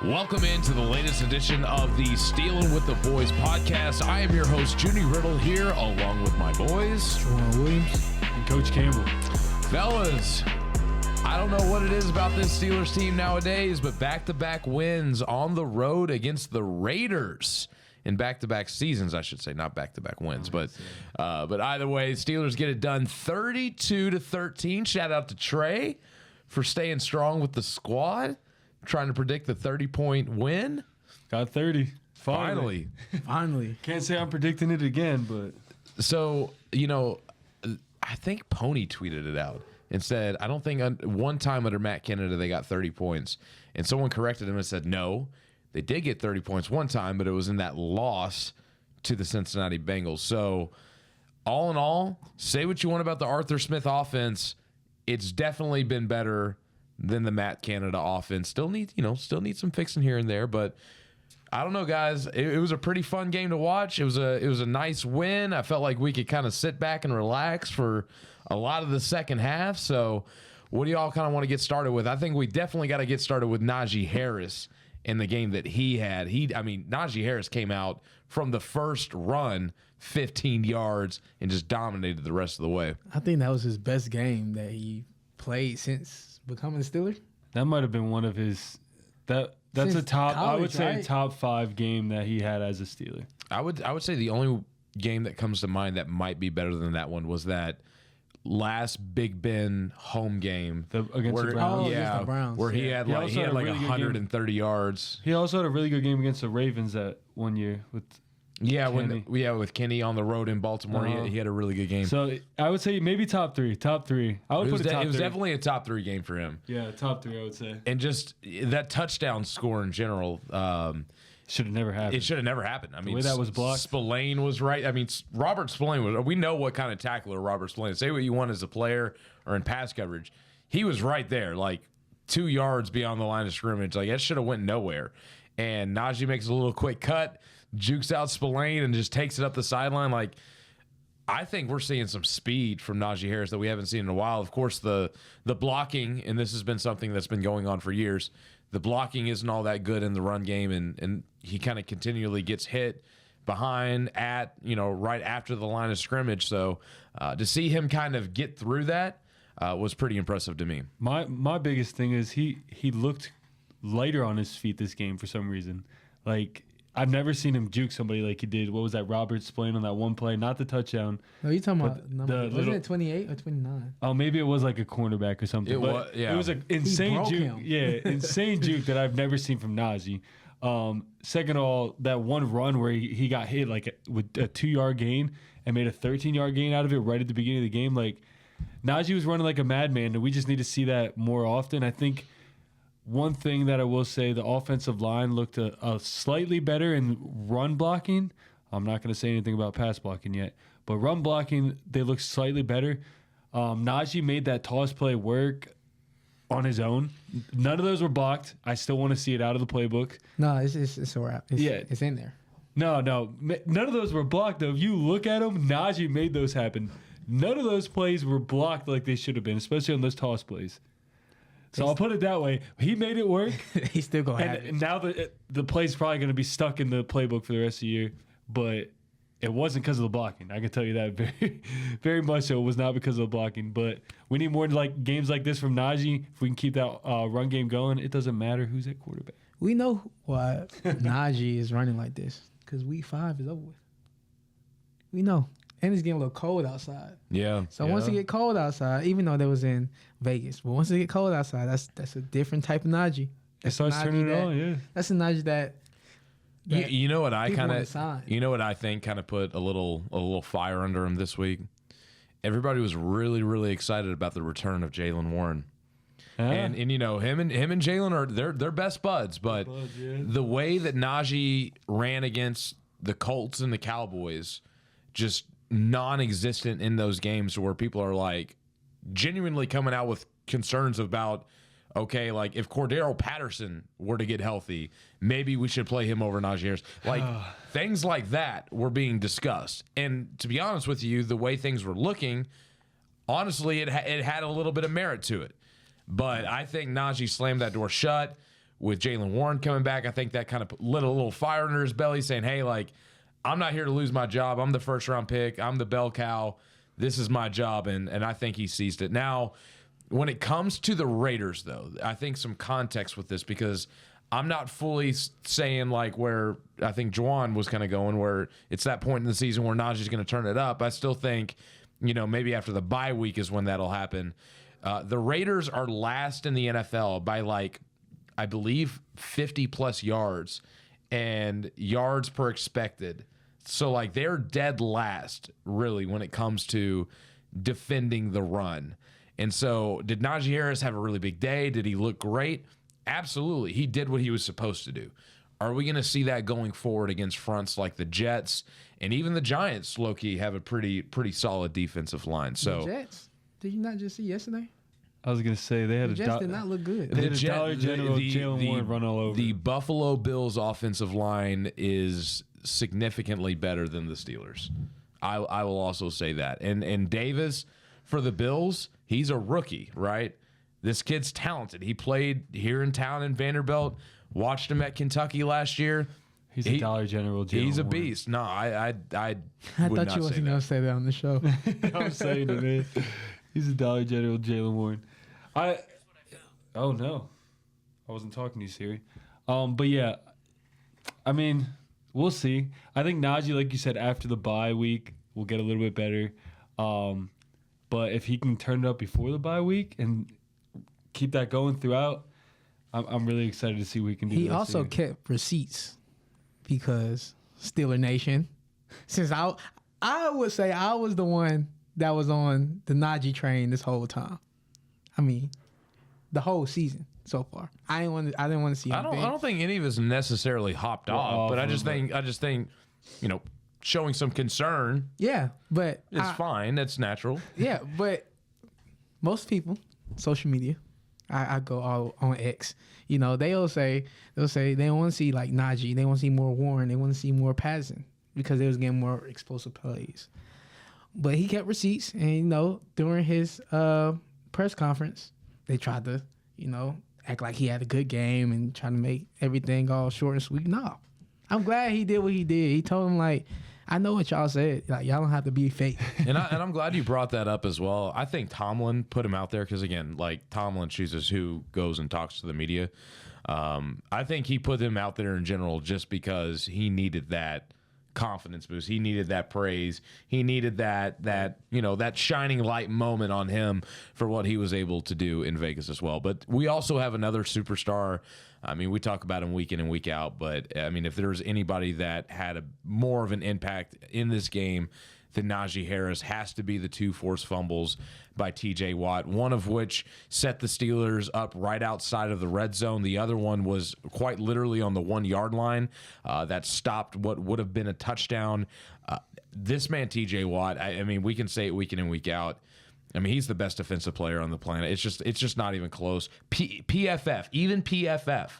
Welcome into the latest edition of the Stealin' with the Boys podcast. I am your host, Junnie Riddle, here along with my boys, Jawuan Williams and Coach Campbell. Fellas, I don't know what it is about this Steelers team nowadays, but back-to-back wins on the road against the Raiders in back-to-back seasons, I should say, not back-to-back wins. But either way, Steelers get it done 32-13. Shout out to Trey for staying strong with the squad, trying to predict the 30-point win. Got 30. Finally. Can't say I'm predicting it again, but. So, I think Pony tweeted it out and said, I don't think one time under Matt Canada they got 30 points. And someone corrected him and said, no, they did get 30 points one time, but it was in that loss to the Cincinnati Bengals. So, all in all, say what you want about the Arthur Smith offense. It's definitely been better than the Matt Canada offense. Still needs some fixing here and there, but I don't know, guys. It was a pretty fun game to watch. It was a nice win. I felt like we could kind of sit back and relax for a lot of the second half. So what do y'all kind of want to get started with? I think we definitely got to get started with Najee Harris in the game that he had. Najee Harris came out from the first run 15 yards and just dominated the rest of the way. I think that was his best game that he played since becoming a Steeler. That might have been one of his that's Since a top college, I would say right? top 5 game that he had as a Steeler. I would say the only game that comes to mind that might be better than that one was that last Big Ben home game Against the Browns. Against the Browns. Where he had like really good 130 yards. He also had a really good game against the Ravens that one year with Kenny. With Kenny on the road in Baltimore, he had a really good game. So I would say maybe top 3. I would put it top 3. It was definitely a top 3 game for him. Yeah, top 3 I would say. And just that touchdown score in general, should have never happened. It should have never happened. I mean, the way that was blocked. Spillane was right. I mean, Robert Spillane we know what kind of tackler Robert Spillane is. Say what you want as a player or in pass coverage. He was right there, like 2 yards beyond the line of scrimmage. Like that should have went nowhere. And Najee makes a little quick cut, jukes out Spillane, and just takes it up the sideline. Like, I think we're seeing some speed from Najee Harris that we haven't seen in a while. Of course, the blocking, and this has been something that's been going on for years, the blocking isn't all that good in the run game, and he kind of continually gets hit behind right after the line of scrimmage. So to see him kind of get through that was pretty impressive to me. My biggest thing is he looked lighter on his feet this game for some reason. Like, I've never seen him juke somebody like he did. What was that, Robert Spillane on that one play? Not the touchdown. No, you're talking about wasn't it 28 or 29? Oh, maybe it was like a cornerback or something. It was an insane juke. Him. Yeah, insane juke that I've never seen from Najee. Second of all, that one run where he got hit with a 2-yard gain and made a 13-yard gain out of it right at the beginning of the game. Like, Najee was running like a madman, and we just need to see that more often. I think one thing that I will say, the offensive line looked a slightly better in run blocking. I'm not going to say anything about pass blocking yet, but run blocking, they look slightly better. Najee made that toss play work on his own. None of those were blocked. I still want to see it out of the playbook. No, it's a wrap. It's in there. No, none of those were blocked, though. If you look at them, Najee made those happen. None of those plays were blocked like they should have been, especially on those toss plays. So I'll put it that way. He made it work. He's still going to have it. And now the play's probably going to be stuck in the playbook for the rest of the year. But it wasn't because of the blocking. I can tell you that very, very much so. It was not because of the blocking. But we need more games like this from Najee. If we can keep that run game going, it doesn't matter who's at quarterback. We know why Najee is running like this, because week 5 is over with. We know. And it's getting a little cold outside. Yeah. So once it get cold outside, even though that was in Vegas, but once it get cold outside, that's a different type of Najee. It starts turning it on, yeah. That's a Najee that you know what I think kind of put a little fire under him this week? Everybody was really, really excited about the return of Jaylen Warren. And him and Jaylen are they're best buds, but the way that Najee ran against the Colts and the Cowboys, just non-existent in those games, where people are like genuinely coming out with concerns about, okay, like if Cordero Patterson were to get healthy, maybe we should play him over Najee Harris. Like things like that were being discussed. And to be honest with you, the way things were looking, honestly, it had a little bit of merit to it. But I think Najee slammed that door shut. with Jalen Warren coming back, I think that kind of lit a little fire under his belly, saying, hey, like, I'm not here to lose my job. I'm the first-round pick. I'm the bell cow. This is my job, and I think he seized it. Now, when it comes to the Raiders, though, I think some context with this, because I'm not fully saying like where I think Jawuan was kind of going, where it's that point in the season where Najee's going to turn it up. I still think, maybe after the bye week is when that'll happen. The Raiders are last in the NFL by like, I believe 50+ yards and yards per expected. So like they're dead last really when it comes to defending the run. And so did Najee Harris have a really big day? Did he look great? Absolutely. He did what he was supposed to do. Are we going to see that going forward against fronts like the Jets and even the Giants? Low-key have a pretty solid defensive line. So the Jets, did you not just see yesterday? I was gonna say they had The Jets did not look good. They had a Dollar General Jalen Warren run all over. The Buffalo Bills offensive line is significantly better than the Steelers. I will also say that. And Davis for the Bills, he's a rookie, right? This kid's talented. He played here in town in Vanderbilt. Watched him at Kentucky last year. He's a Dollar General Jalen He's a Warren. beast. No, I I would thought not you say wasn't that. gonna say that on the show. I'm saying it, man. He's a Dollar General Jalen Warren. Oh no, I wasn't talking to you, Siri. But yeah, I mean, we'll see. I think Najee, like you said, after the bye week, will get a little bit better. But if he can turn it up before the bye week and keep that going throughout, I'm really excited to see what he can do. He also kept receipts because Steeler Nation. Since I would say I was the one that was on the Najee train this whole time. I mean, the whole season so far. I didn't want to see him. I don't think any of us necessarily hopped off, but I just think, showing some concern Yeah, but is fine. That's natural. yeah, but most people, social media, I go all on X. They'll say they don't want to see like Najee. They want to see more Warren. They want to see more passing because they was getting more explosive plays. But he kept receipts, and during his press conference, they tried to act like he had a good game and try to make everything all short and sweet. No, I'm glad he did what he did. He told him like, I know what y'all said. Like, y'all don't have to be fake. And I'm glad you brought that up as well. I think Tomlin put him out there because, again, like Tomlin chooses who goes and talks to the media. I think he put him out there in general just because he needed that confidence boost. He needed that praise. He needed that shining light moment on him for what he was able to do in Vegas as well. But we also have another superstar. I mean, we talk about him week in and week out, but I mean, if there was anybody that had more of an impact in this game than Najee Harris, has to be the 2 forced fumbles by TJ Watt, one of which set the Steelers up right outside of the red zone. The other one was quite literally on the 1-yard line that stopped what would have been a touchdown. This man, TJ Watt, I mean, we can say it week in and week out. I mean, he's the best defensive player on the planet. It's just not even close. PFF, even PFF,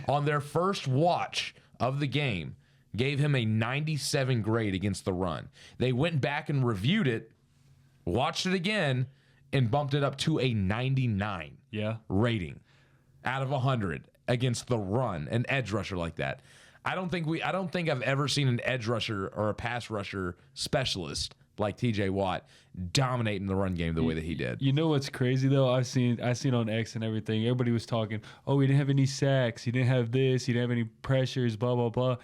on their first watch of the game, gave him a 97 grade against the run. They went back and reviewed it, watched it again, and bumped it up to a 99 rating out of 100 against the run, an edge rusher like that. I don't think I've ever seen an edge rusher or a pass rusher specialist like TJ Watt dominating the run game the way that he did. You know what's crazy though? I seen on X and everything. Everybody was talking, "Oh, he didn't have any sacks. He didn't have this. He didn't have any pressures. Blah blah blah."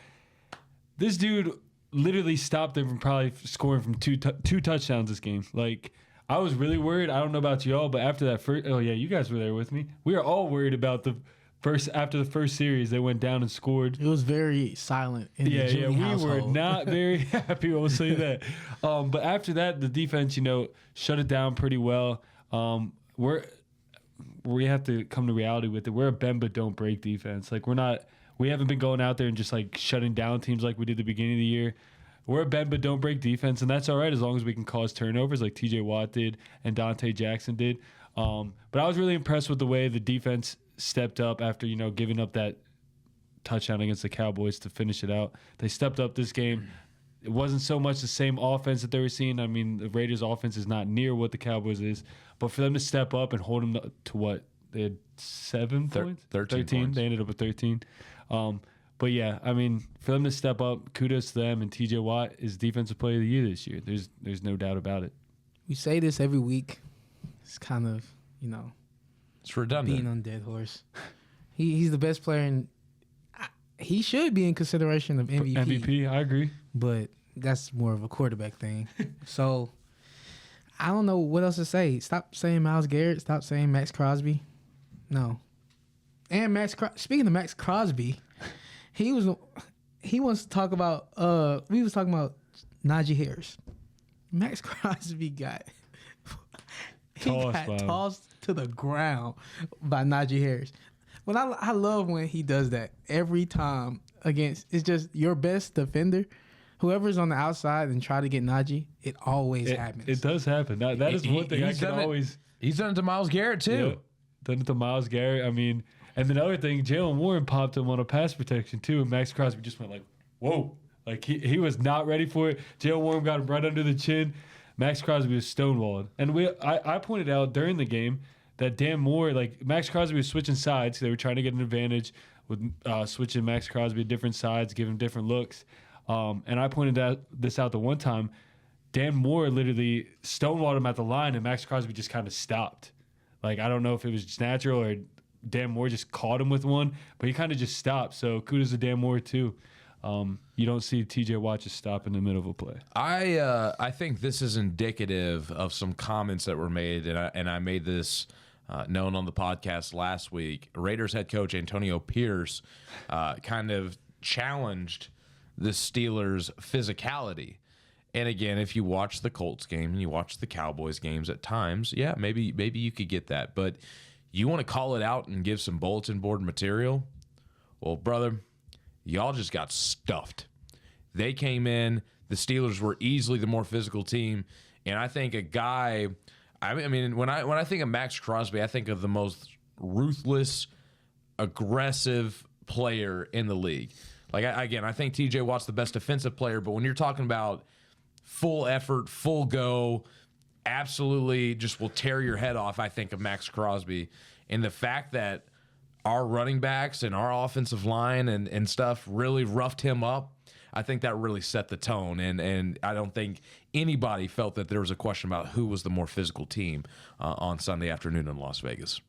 This dude literally stopped them from probably scoring from two touchdowns this game. Like, I was really worried. I don't know about y'all, but after that first, you guys were there with me. We were all worried about after the first series, they went down and scored. It was very silent in the Junnie household. We were not very happy. We'll say that. But after that, the defense, shut it down pretty well. We have to come to reality with it. We're a bend but don't break defense. Like, we haven't been going out there and just like shutting down teams like we did at the beginning of the year. We're a bend but don't break defense, and that's all right as long as we can cause turnovers like TJ Watt did and Dante Jackson did. But I was really impressed with the way the defense stepped up after, giving up that touchdown against the Cowboys to finish it out. They stepped up this game. It wasn't so much the same offense that they were seeing. I mean, the Raiders' offense is not near what the Cowboys is. But for them to step up and hold them to what, They had 7 points? 13 points. They ended up with 13. But yeah, I mean, for them to step up, kudos to them. And TJ Watt is Defensive Player of the Year this year. There's no doubt about it. We say this every week. It's kind of, It's redundant. being on dead horse. He's the best player, and he should be in consideration of MVP. MVP, I agree. But that's more of a quarterback thing. So I don't know what else to say. Stop saying Myles Garrett. Stop saying Max Crosby. No. And speaking of Max Crosby, he wants to talk about. We was talking about Najee Harris. Max Crosby got tossed to the ground by Najee Harris. But I love when he does that every time against. It's just your best defender. Whoever's on the outside and try to get Najee, it always happens. It does happen. That is one thing I can always. He's done it to Myles Garrett too. Yeah, done it to Myles Garrett. I mean, and then other thing, Jalen Warren popped him on a pass protection too, and Max Crosby just went like, "Whoa!" Like he was not ready for it. Jalen Warren got him right under the chin. Max Crosby was stonewalled, and I pointed out during the game that Dan Moore, like Max Crosby was switching sides. They were trying to get an advantage with switching Max Crosby to different sides, giving different looks. And I pointed this out the one time. Dan Moore literally stonewalled him at the line, and Max Crosby just kind of stopped. Like, I don't know if it was just natural or Dan Moore just caught him with one, but he kind of just stopped. So kudos to Dan Moore too. You don't see TJ Watt just stop in the middle of a play. I think this is indicative of some comments that were made, and I made this known on the podcast last week. Raiders head coach Antonio Pierce kind of challenged the Steelers' physicality. And again, if you watch the Colts game and you watch the Cowboys games at times, yeah, maybe you could get that. But you want to call it out and give some bulletin board material? Well, brother, y'all just got stuffed. They came in. The Steelers were easily the more physical team. And I think a guy, I mean, when I think of Max Crosby, I think of the most ruthless, aggressive player in the league. Like, I think TJ Watt's the best defensive player, but when you're talking about full effort, full go, absolutely just will tear your head off, I think of Max Crosby. And the fact that our running backs and our offensive line and stuff really roughed him up, I think that really set the tone. And I don't think anybody felt that there was a question about who was the more physical team on Sunday afternoon in Las Vegas.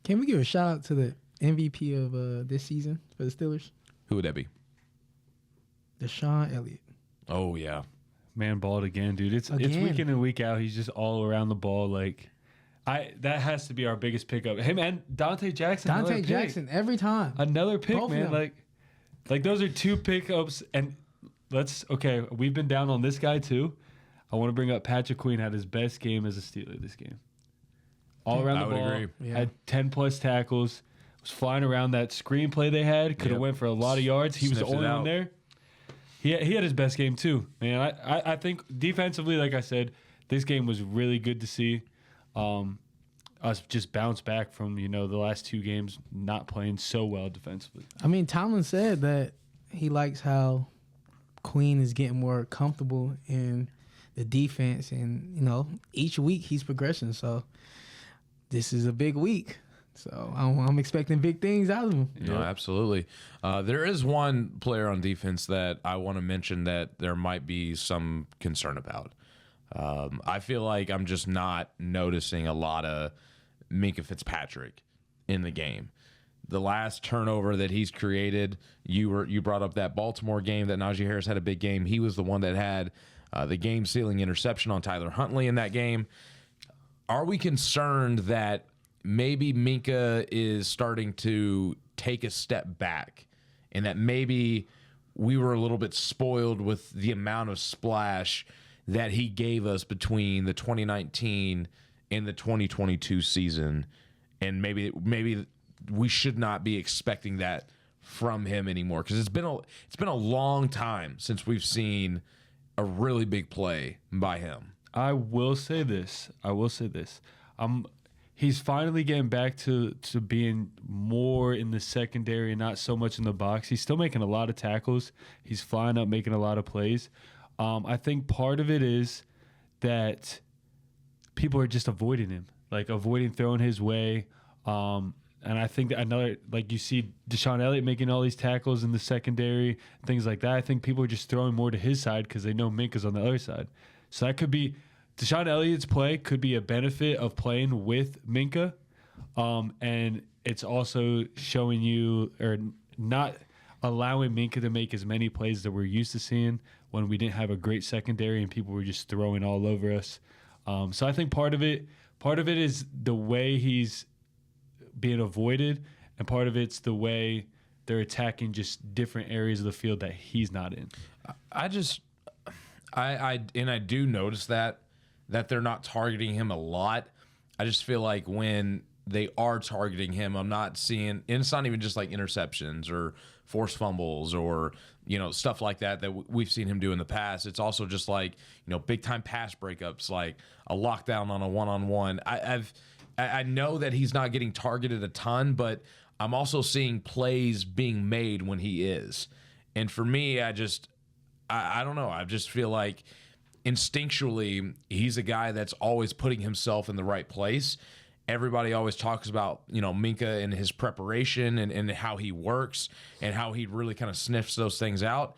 Can we give a shout out to the MVP of this season for the Steelers? Who would that be? Deshaun Elliott. Oh, yeah. Man balled again, dude. It's week in and week out. He's just all around the ball. Like, that has to be our biggest pickup. Him and Dante Jackson. Dante Jackson every time. Another pick, Both man. Like those are two pickups. And we've been down on this guy too. I want to bring up Patrick Queen had his best game as a Steeler this game. All around the ball. Agree. Yeah. Had 10 plus tackles. Was flying around that screenplay they had. Could have went for a lot of yards. He was the only one there. He had his best game too, man. I think defensively, like I said, this game was really good to see. Us just bounce back from the last two games not playing so well defensively. I mean, Tomlin said that he likes how Queen is getting more comfortable in the defense, and each week he's progressing. So this is a big week. So I'm expecting big things out of him. No, absolutely. There is one player on defense that I want to mention that there might be some concern about. I feel like I'm just not noticing a lot of Minkah Fitzpatrick in the game. The last turnover that he's created, you brought up that Baltimore game that Najee Harris had a big game. He was the one that had the game-sealing interception on Tyler Huntley in that game. Are we concerned that maybe Minkah is starting to take a step back and that maybe we were a little bit spoiled with the amount of splash that he gave us between the 2019 and the 2022 season, and maybe we should not be expecting that from him anymore, because it's been a long time since we've seen a really big play by him. I will say this. He's finally getting back to being more in the secondary and not so much in the box. He's still making a lot of tackles. He's flying up, making a lot of plays. I think part of it is that people are just avoiding him. like avoiding throwing his way. And I think that another, like you see Deshaun Elliott making all these tackles in the secondary, things like that. I think people are just throwing more to his side because they know Minka's on the other side. So that could be Deshaun Elliott's play could be a benefit of playing with Minka. And it's also showing you or not allowing Minka to make as many plays that we're used to seeing when we didn't have a great secondary and people were just throwing all over us. So I think part of it is the way he's being avoided, and part of it's the way they're attacking just different areas of the field that he's not in. I do notice that they're not targeting him a lot. I just feel like when they are targeting him, I'm not seeing, and it's not even just like interceptions or forced fumbles or, stuff like that we've seen him do in the past. It's also just like, big time pass breakups, like a lockdown on a one-on-one. I know that he's not getting targeted a ton, but I'm also seeing plays being made when he is. And for me, I don't know. I just feel like instinctually he's a guy that's always putting himself in the right place. Everybody always talks about, Minka and his preparation and how he works and how he really kind of sniffs those things out.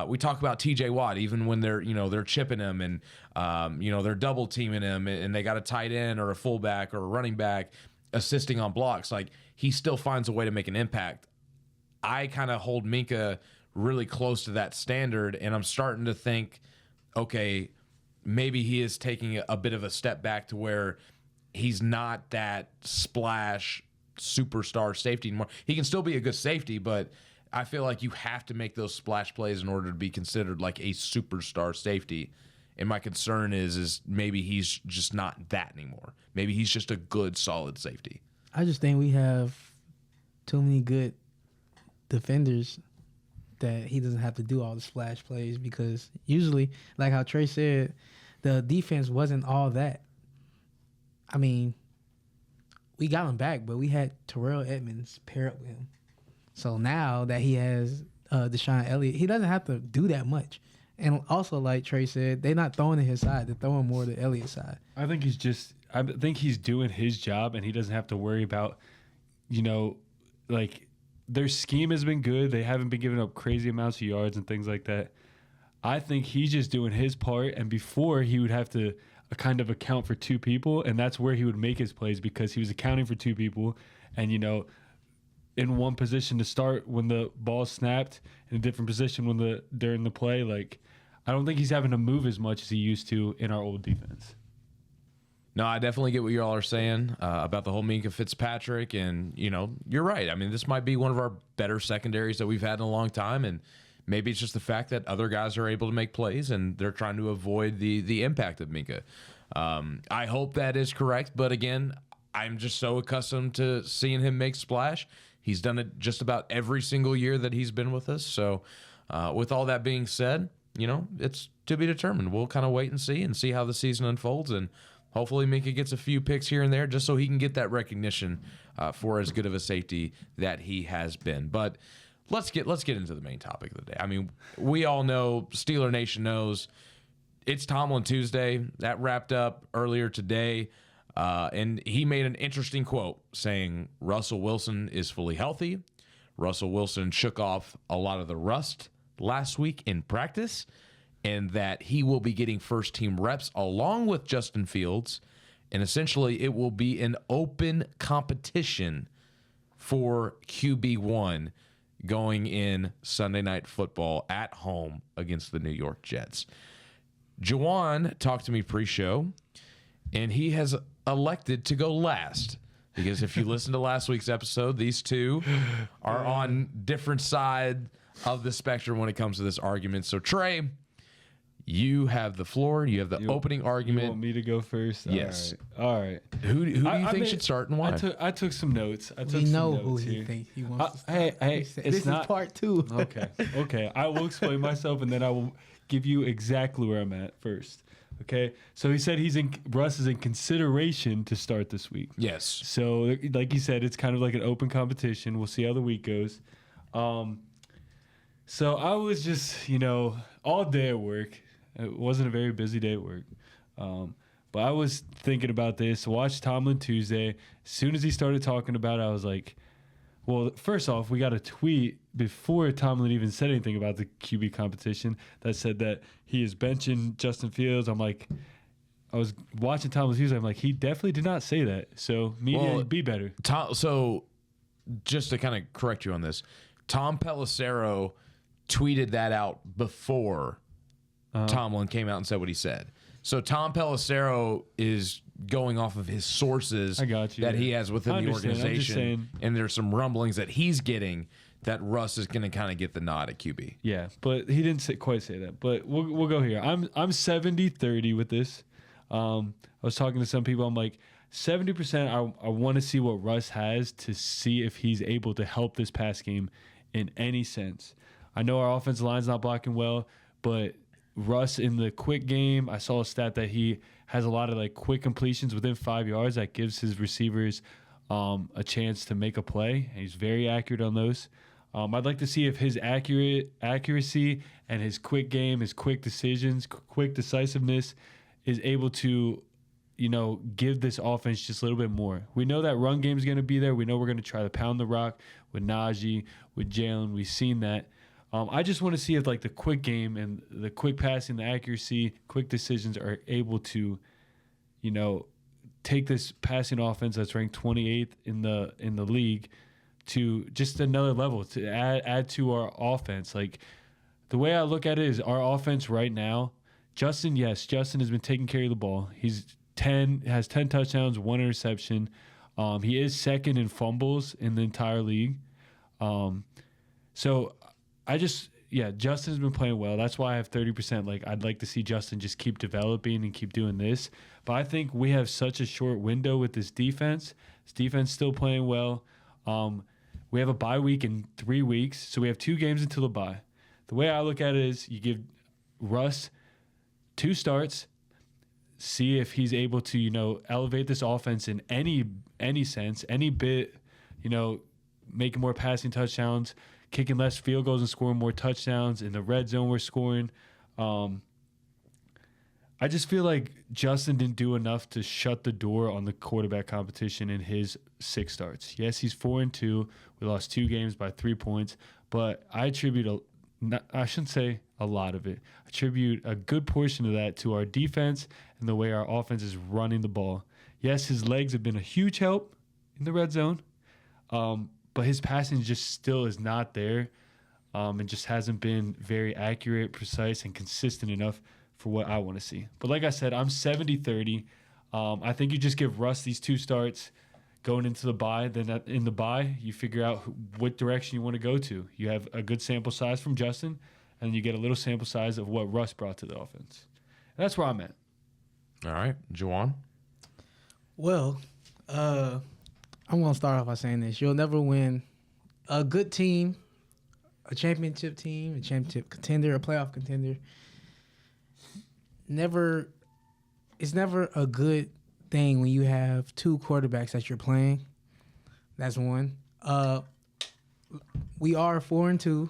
We talk about TJ Watt, even when they're chipping him and, they're double teaming him and they got a tight end or a fullback or a running back assisting on blocks. Like, he still finds a way to make an impact. I kind of hold Minka really close to that standard, and I'm starting to think, okay, maybe he is taking a bit of a step back to where he's not that splash superstar safety anymore. He can still be a good safety, but I feel like you have to make those splash plays in order to be considered like a superstar safety. And my concern is maybe he's just not that anymore. Maybe he's just a good, solid safety. I just think we have too many good defenders that he doesn't have to do all the splash plays, because usually, like how Trey said, the defense wasn't all that. I mean, we got him back, but we had Terrell Edmonds pair up with him. So now that he has Deshaun Elliott, he doesn't have to do that much. And also, like Trey said, they're not throwing to his side. They're throwing more to Elliott's side. I think he's doing his job, and he doesn't have to worry about, like, their scheme has been good. They haven't been giving up crazy amounts of yards and things like that. I think he's just doing his part, and before he would have to kind of account for two people, and that's where he would make his plays, because he was accounting for two people and, in one position to start when the ball snapped, in a different position during the play. Like, I don't think he's having to move as much as he used to in our old defense. No, I definitely get what you all are saying about the whole Minka Fitzpatrick, and you're right. I mean, this might be one of our better secondaries that we've had in a long time, and maybe it's just the fact that other guys are able to make plays and they're trying to avoid the impact of Minka. I hope that is correct, but again, I'm just so accustomed to seeing him make splash. He's done it just about every single year that he's been with us. So with all that being said, it's to be determined. We'll kind of wait and see how the season unfolds, and hopefully Minka gets a few picks here and there just so he can get that recognition for as good of a safety that he has been. But let's get into the main topic of the day. I mean, we all know, Steeler Nation knows, it's Tomlin Tuesday. That wrapped up earlier today. And he made an interesting quote saying Russell Wilson is fully healthy. Russell Wilson shook off a lot of the rust last week in practice, and that he will be getting first-team reps along with Justin Fields. And essentially, it will be an open competition for QB1 going in Sunday Night Football at home against the New York Jets. Jawuan talked to me pre-show, and he has elected to go last, because if you listen to last week's episode, these two are on different side of the spectrum when it comes to this argument. So Trey, you have the floor. You have the opening argument. You want me to go first? Yes. All right. Who do you think should start and why? I took some notes. We know who he thinks he wants to start. Hey, this is part two. Okay. I will explain myself, and then I will give you exactly where I'm at first. Okay, so he said Russ is in consideration to start this week. Yes. So, like you said, it's kind of like an open competition. We'll see how the week goes. So I was just, all day at work. It wasn't a very busy day at work. But I was thinking about this. Watched Tomlin Tuesday. As soon as he started talking about it, I was like, well, first off, we got a tweet before Tomlin even said anything about the QB competition that said that he is benching Justin Fields. I'm like, I was watching Tomlin Tuesday. I'm like, he definitely did not say that. So media, be better. So just to kind of correct you on this, Tom Pelissero tweeted that out before Tomlin came out and said what he said. So Tom Pelissero is going off of his sources that he has within the organization, and there's some rumblings that he's getting that Russ is going to kind of get the nod at QB. Yeah, but he didn't quite say that. But we'll go here. I'm 70-30 with this. I was talking to some people. I'm like, 70%. I want to see what Russ has to see if he's able to help this pass game in any sense. I know our offensive line's not blocking well, but Russ in the quick game, I saw a stat that he has a lot of like quick completions within 5 yards that gives his receivers a chance to make a play. And he's very accurate on those. I'd like to see if his accuracy and his quick game, his quick decisions, quick decisiveness is able to, give this offense just a little bit more. We know that run game is going to be there. We know we're going to try to pound the rock with Najee, with Jalen. We've seen that. I just want to see if like the quick game and the quick passing, the accuracy, quick decisions are able to, take this passing offense that's ranked 28th in the league to just another level, to add to our offense. Like the way I look at it is our offense right now. Justin has been taking care of the ball. Has 10 touchdowns, 1 interception. He is second in fumbles in the entire league. So Justin's been playing well. That's why I have 30%. Like, I'd like to see Justin just keep developing and keep doing this. But I think we have such a short window with this defense. This defense still playing well. We have a bye week in 3 weeks, so we have 2 games until the bye. The way I look at it is you give Russ 2 starts, see if he's able to, elevate this offense in any sense, any bit, making more passing touchdowns, kicking less field goals and scoring more touchdowns. In the red zone, we're scoring. I just feel like Justin didn't do enough to shut the door on the quarterback competition in his 6 starts. Yes, he's 4-2. We lost 2 games by 3 points, but I attribute I shouldn't say a lot of it. I attribute a good portion of that to our defense and the way our offense is running the ball. Yes, his legs have been a huge help in the red zone, but his passing just still is not there, and just hasn't been very accurate, precise, and consistent enough for what I want to see. But like I said, I'm 70-30. I think you just give Russ these 2 starts going into the bye. Then in the bye, you figure out what direction you want to go to. You have a good sample size from Justin, and you get a little sample size of what Russ brought to the offense. And that's where I'm at. All right, Jawuan? Well, I'm going to start off by saying this. You'll never win a good team, a championship team, a championship contender, a playoff contender. It's never a good thing when you have 2 quarterbacks that you're playing. That's one. We are 4-2.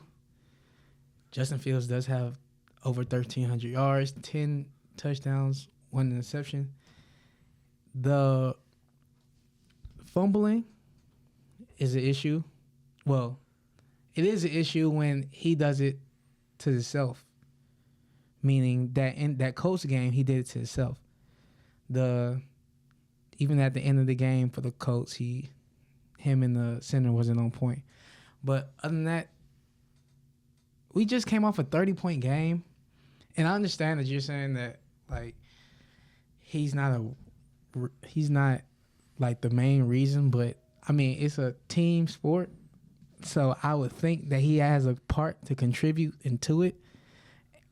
Justin Fields does have over 1,300 yards, 10 touchdowns, 1 interception. The fumbling is an issue. Well, it is an issue when he does it to himself, meaning that in that Colts game, he did it to himself. Even at the end of the game for the Colts, him and the center wasn't on point. But other than that, we just came off a 30-point game, and I understand that you're saying that like he's not like the main reason, but I mean it's a team sport, so I would think that he has a part to contribute into it.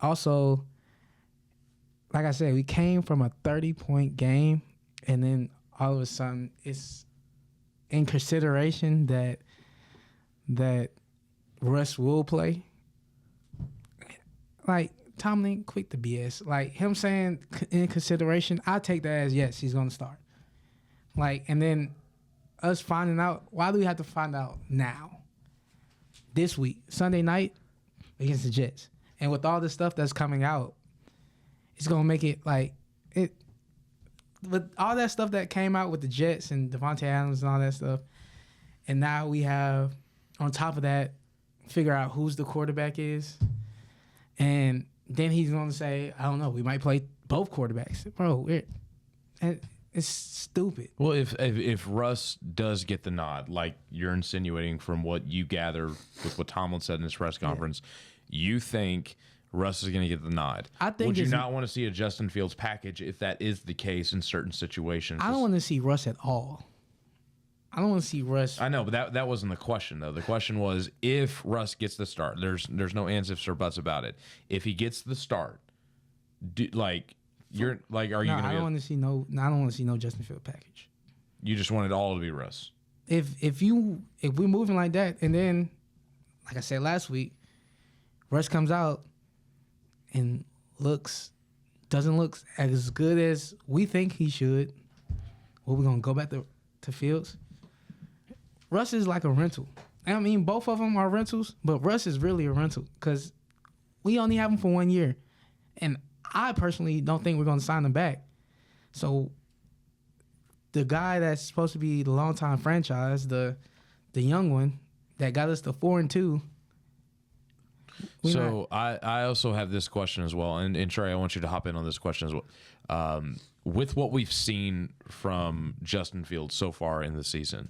Also, like I said, we came from a 30-point game, and then all of a sudden it's in consideration that Russ will play. Like, Tomlin, quit the BS. Like, him saying in consideration, I take that as yes, he's going to start. Like, and then us finding out, why do we have to find out now? This week, Sunday night against the Jets. And with all the stuff that's coming out, it's going to make it like, with all that stuff that came out with the Jets and Devontae Adams and all that stuff, and now we have on top of that figure out who's the quarterback is, and then he's going to say, I don't know, we might play both quarterbacks, bro. It's stupid. Well, if Russ does get the nod, like you're insinuating from what you gather with what Tomlin said in his press conference, you think Russ is going to get the nod. I think. Would you not want to see a Justin Fields package if that is the case in certain situations? I don't want to see Russ at all. I don't want to see Russ. I know, but that wasn't the question though. The question was if Russ gets the start. There's no ands, ifs, or buts about it. If he gets the start, are you No, going to? I don't want to see no. I don't want to see no Justin Field package. You just want it all to be Russ. If we're moving like that, and then, like I said last week, Russ comes out and doesn't look as good as we think he should. Well, we're gonna go back to Fields. Russ is like a rental. I mean, both of them are rentals, but Russ is really a rental because we only have him for 1 year, and I personally don't think we're gonna sign him back. So the guy that's supposed to be the longtime franchise, the young one that got us to 4-2. So I also have this question as well, and Trey, I want you to hop in on this question as well. With what we've seen from Justin Fields so far in the season,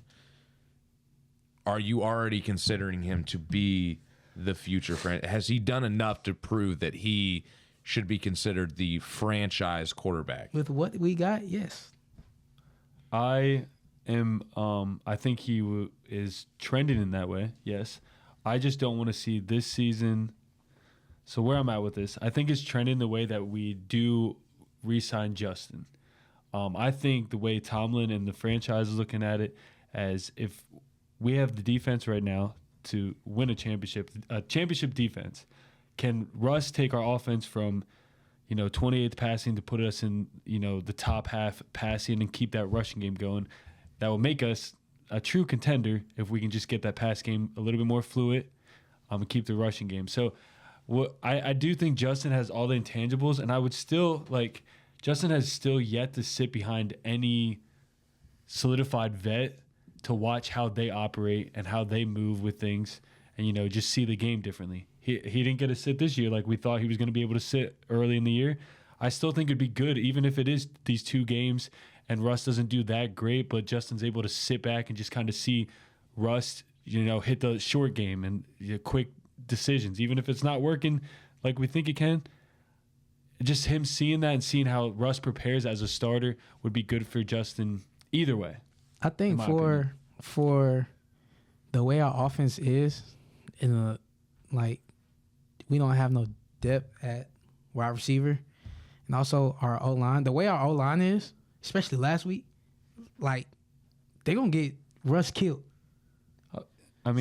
are you already considering him to be the future franchise? Has he done enough to prove that he should be considered the franchise quarterback? With what we got, yes. I think he is trending in that way, yes. I just don't want to see this season. So where I'm at with this, I think it's trending the way that we do re-sign Justin. I think the way Tomlin and the franchise is looking at it, as if we have the defense right now to win a championship defense, can Russ take our offense from 28th passing to put us in the top half passing and keep that rushing game going? That will make us a true contender if we can just get that pass game a little bit more fluid and keep the rushing game. So I do think Justin has all the intangibles, and I would still Justin has still yet to sit behind any solidified vet to watch how they operate and how they move with things and just see the game differently. He didn't get to sit this year like we thought he was going to be able to sit early in the year. I still think it'd be good, even if it is these 2 games and Russ doesn't do that great, but Justin's able to sit back and just kind of see Russ, hit the short game and quick decisions, even if it's not working like we think it can. Just him seeing that and seeing how Russ prepares as a starter would be good for Justin either way. I think for the way our offense is, we don't have no depth at wide receiver, and also our O-line. The way our O-line is, especially last week, they're gonna get Russ killed.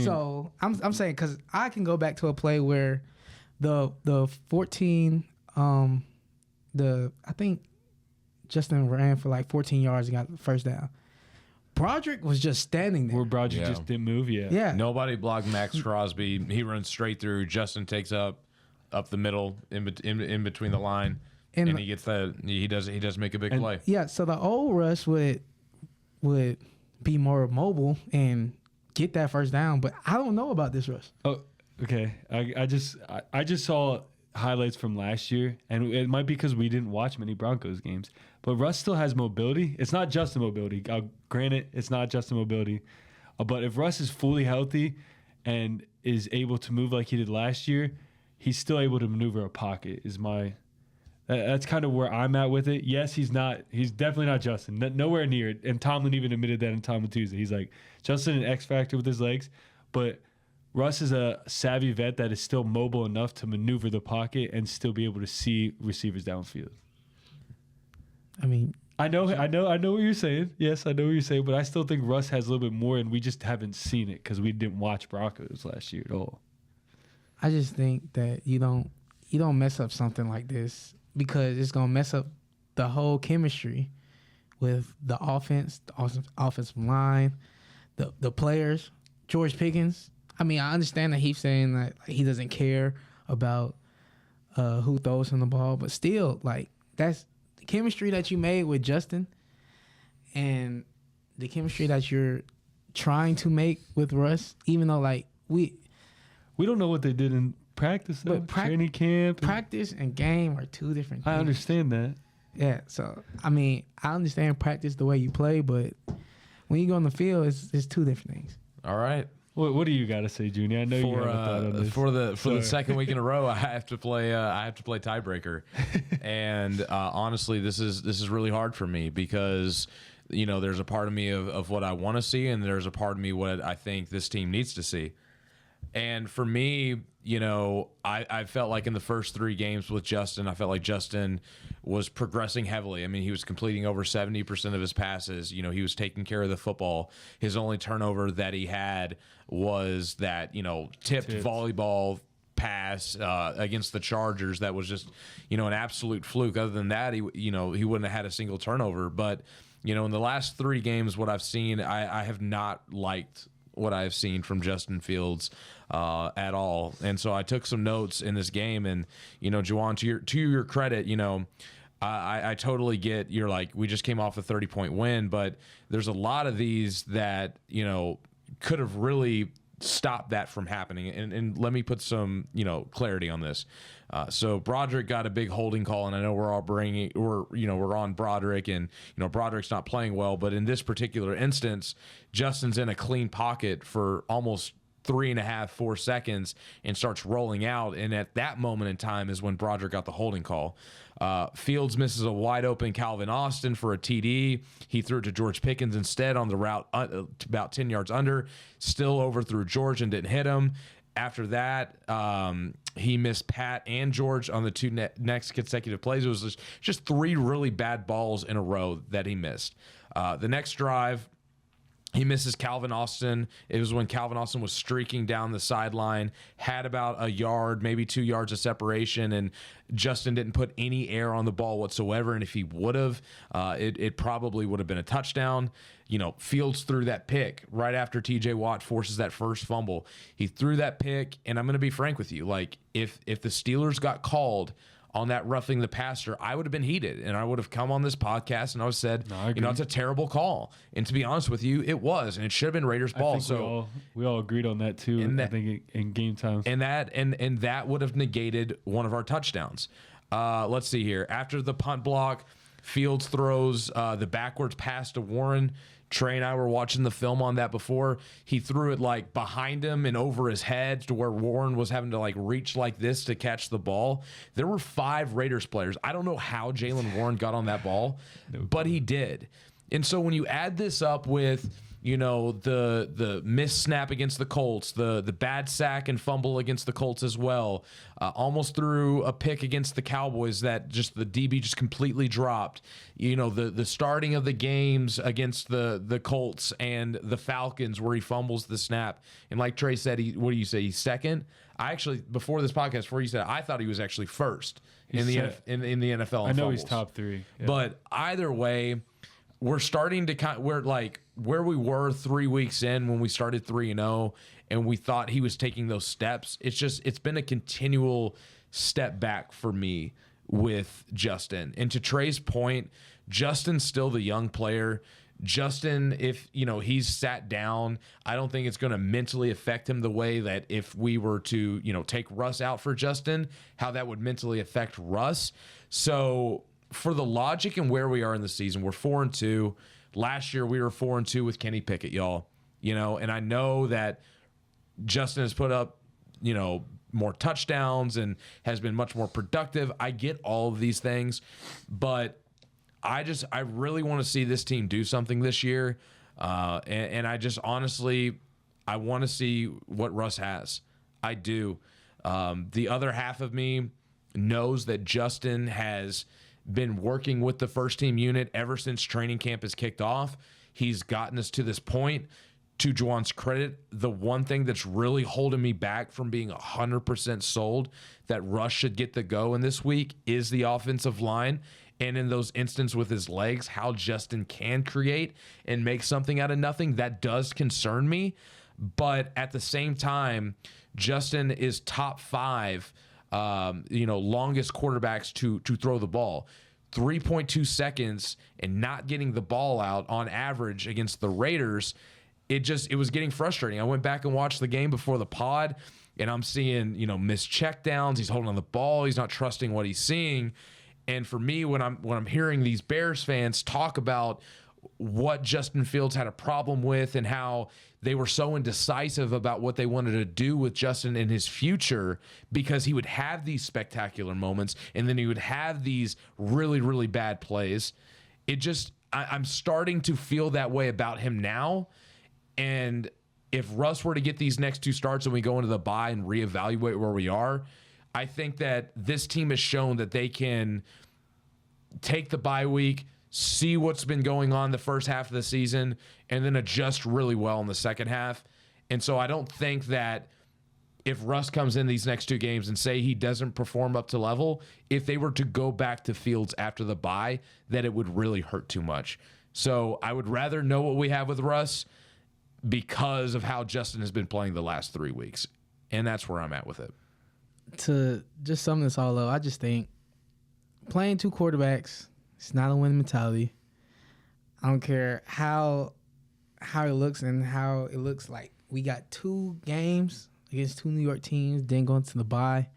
So I'm saying, because I can go back to a play where the 14 I think Justin ran for 14 yards and got the first down. Broderick was just standing there. Where Broderick just didn't move yet. Yeah. Nobody blocked Max Crosby. He runs straight through. Justin takes up the middle in between the line, and he gets that. He does make a big play. Yeah. So the old Russ would be more mobile and get that first down, but I don't know about this Russ. Oh, okay. I just saw highlights from last year, and it might be because we didn't watch many Broncos games, but Russ still has mobility. It's not just the mobility. Granted, it's not just the mobility, but if Russ is fully healthy and is able to move like he did last year, he's still able to maneuver a pocket. That's kind of where I'm at with it. Yes, he's definitely not Justin. Nowhere near it. And Tomlin even admitted that in Tomlin Tuesday. He's like, Justin an X factor with his legs, but Russ is a savvy vet that is still mobile enough to maneuver the pocket and still be able to see receivers downfield. I mean, I know what you're saying. Yes, I know what you're saying, but I still think Russ has a little bit more, and we just haven't seen it because we didn't watch Broncos last year at all. I just think that you don't mess up something like this because it's gonna mess up the whole chemistry with the offense, the offensive line, the players. George Pickens. I mean, I understand that he's saying that he doesn't care about who throws him the ball, but still, that's the chemistry that you made with Justin and the chemistry that you're trying to make with Russ, even though like we don't know what they did in practice, though. But Training camp. practice and game are two different things. I understand that. Yeah, so I mean, I understand practice the way you play, but when you go on the field, it's two different things. All right. What do you got to say, Junnie? I know you have a thought on this. For the second week in a row, I have to play tiebreaker, and honestly, this is really hard for me because there's a part of me of what I want to see, and there's a part of me what I think this team needs to see. And for me, I felt like in the first 3 games with Justin, I felt like Justin was progressing heavily. I mean, he was completing over 70% of his passes. He was taking care of the football. His only turnover that he had was that, tipped volleyball pass against the Chargers. That was just, an absolute fluke. Other than that, he wouldn't have had a single turnover. But, in the last 3 games, what I've seen, I have not liked what I've seen from Justin Fields at all. And so I took some notes in this game, and Jawuan, to your credit, I totally get you're like, we just came off a 30-point win, but there's a lot of these that could have really stopped that from happening. And let me put some clarity on this. So Broderick got a big holding call, and I know we're on Broderick, and Broderick's not playing well, but in this particular instance, Justin's in a clean pocket for almost 3.5, 4 seconds and starts rolling out, and at that moment in time is when Broderick got the holding call. Fields misses a wide open Calvin Austin for a TD. He threw it to George Pickens instead on the route about 10 yards under, still overthrew George and didn't hit him. After that, he missed Pat and George on the 2 next consecutive plays. It was just 3 really bad balls in a row that he missed. The next drive, he misses Calvin Austin. It was when Calvin Austin was streaking down the sideline, had about a yard, maybe 2 yards of separation, and Justin didn't put any air on the ball whatsoever. And if he would have, it probably would have been a touchdown. Fields threw that pick right after TJ Watt forces that first fumble. He threw that pick, and I'm going to be frank with you. Like, if the Steelers got called on that roughing the passer, I would have been heated, and I would have come on this podcast and I would have said, it's a terrible call. And to be honest with you, it was, and it should have been Raiders ball. So we all agreed on that too. I think in game time, and that would have negated one of our touchdowns. Let's see here. After the punt block, Fields throws the backwards pass to Warren. Trey and I were watching the film on that before. He threw it like behind him and over his head to where Warren was having to like reach like this to catch the ball. There were 5 Raiders players. I don't know how Jaylen Warren got on that ball, but he did. And so when you add this up with the missed snap against the Colts, the bad sack and fumble against the Colts as well, almost threw a pick against the Cowboys that just the DB just completely dropped. The starting of the games against the Colts and the Falcons where he fumbles the snap. And like Trey said, what do you say? He's second? I actually, before this podcast, before you said, I thought he was actually first in the NFL. I know fumbles. He's top 3. Yeah. But either way, we're starting to we're like where we were 3 weeks in when we started 3-0, and we thought he was taking those steps. It's been a continual step back for me with Justin. And to Trey's point, Justin's still the young player. Justin, if he's sat down, I don't think it's going to mentally affect him the way that if we were to take Russ out for Justin, how that would mentally affect Russ. So for the logic and where we are in the season, we're 4-2. Last year we were 4-2 with Kenny Pickett, y'all. And I know that Justin has put up, more touchdowns and has been much more productive. I get all of these things, but I really want to see this team do something this year. And I just honestly, I want to see what Russ has. I do. The other half of me knows that Justin has been working with the first team unit ever since training camp has kicked off. He's gotten us to this point. To Jawuan's credit, the one thing that's really holding me back from being 100% sold that Russ should get the go in this week is the offensive line. And in those instances with his legs, how Justin can create and make something out of nothing, that does concern me. But at the same time, Justin is top 5 longest quarterbacks to throw the ball. 3.2 seconds and not getting the ball out on average against the Raiders, it was getting frustrating. I went back and watched the game before the pod, and I'm seeing, missed checkdowns. He's holding on the ball. He's not trusting what he's seeing. And for me, when I'm hearing these Bears fans talk about what Justin Fields had a problem with and how they were so indecisive about what they wanted to do with Justin in his future, because he would have these spectacular moments and then he would have these really, really bad plays. I'm starting to feel that way about him now. And if Russ were to get these next 2 starts and we go into the bye and reevaluate where we are, I think that this team has shown that they can take the bye week, see what's been going on the first half of the season, and then adjust really well in the second half. And so I don't think that if Russ comes in these next 2 games and say he doesn't perform up to level, if they were to go back to Fields after the bye, that it would really hurt too much. So I would rather know what we have with Russ because of how Justin has been playing the last 3 weeks. And that's where I'm at with it. To just sum this all up, I just think playing 2 quarterbacks, it's not a winning mentality. I don't care how it looks and how it looks like we got 2 games against 2 New York teams, then going to the bye.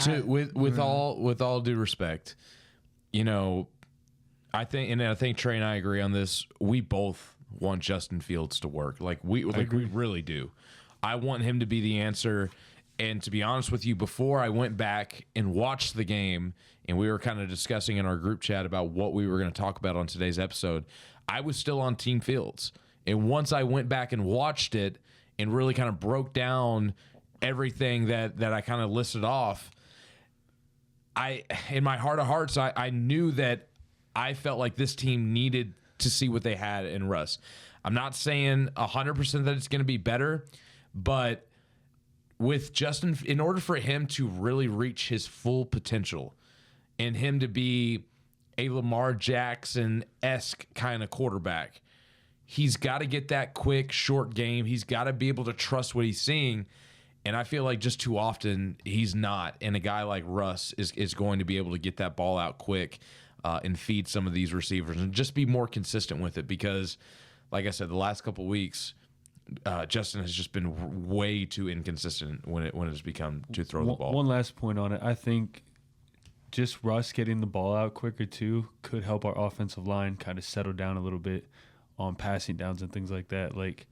With all due respect, I think Trey and I agree on this. We both want Justin Fields to work. We really do. I want him to be the answer. And to be honest with you, before I went back and watched the game, and we were kind of discussing in our group chat about what we were going to talk about on today's episode, I was still on Team Fields. And once I went back and watched it and really kind of broke down everything that I kind of listed off, in my heart of hearts, I knew that I felt like this team needed to see what they had in Russ. I'm not saying 100% that it's going to be better, but with Justin, in order for him to really reach his full potential and him to be a Lamar Jackson-esque kind of quarterback, he's got to get that quick, short game. He's got to be able to trust what he's seeing. And I feel like just too often he's not. And a guy like Russ is going to be able to get that ball out quick and feed some of these receivers and just be more consistent with it. Because, like I said, the last couple of weeks, Justin has just been way too inconsistent when it has become to throw the ball. One last point on it. I think just Russ getting the ball out quicker too could help our offensive line kind of settle down a little bit on passing downs and things like that. Like,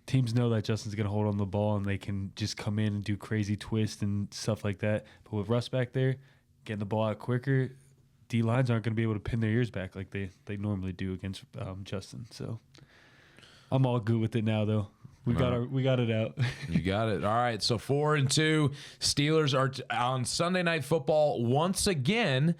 teams know that Justin's going to hold on the ball and they can just come in and do crazy twists and stuff like that. But with Russ back there, getting the ball out quicker, D-lines aren't going to be able to pin their ears back like they normally do against Justin. So I'm all good with it now, though. We got it out. You got it. All right, so 4-2. Steelers are on Sunday Night Football once again,